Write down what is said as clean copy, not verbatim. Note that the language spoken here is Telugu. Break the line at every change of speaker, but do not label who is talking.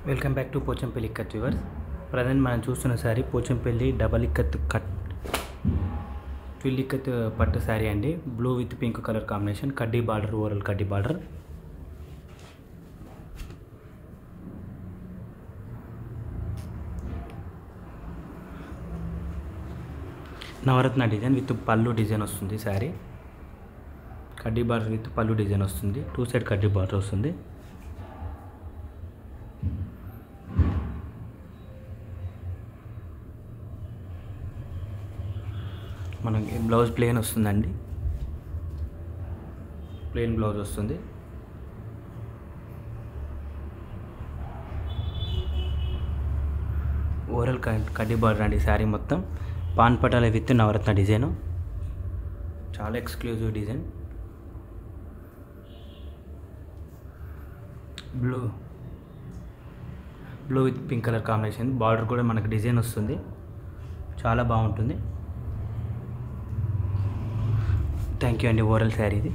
Welcome back to Pochampally ikat viewers. Present మనం చూస్తున్న శారీ పోచంపల్లి డబల్ ఇక్కత్ ట్విల్ ఇక్కత్ పట్టు శారీ అండి. Blue with pink colour combination, కడ్డీ బార్డర్, ఓవరాల్ కడ్డీ బార్డర్. నవరత్న డిజైన్ విత్ పళ్ళు డిజైన్ వస్తుంది శారీ. కడ్డీ బార్డర్ విత్ పళ్ళు డిజైన్ వస్తుంది. 2 సైడ్ కడ్డీ బార్డర్ వస్తుంది. మనకి బ్లౌజ్ ప్లెయిన్ వస్తుందండి. ప్లెయిన్ బ్లౌజ్ వస్తుంది. ఓవరాల్ కడ్డీ బార్డర్ అండి శారీ మొత్తం. పాన్ పటాల విత్ నవరత్న డిజైన్, చాలా exclusive design. Blue with pink colour combination. Border కూడా మనకు డిజైన్ వస్తుంది, చాలా బాగుంటుంది. థ్యాంక్ యూ అండి. ఓవరాల్ శారీ ఇది.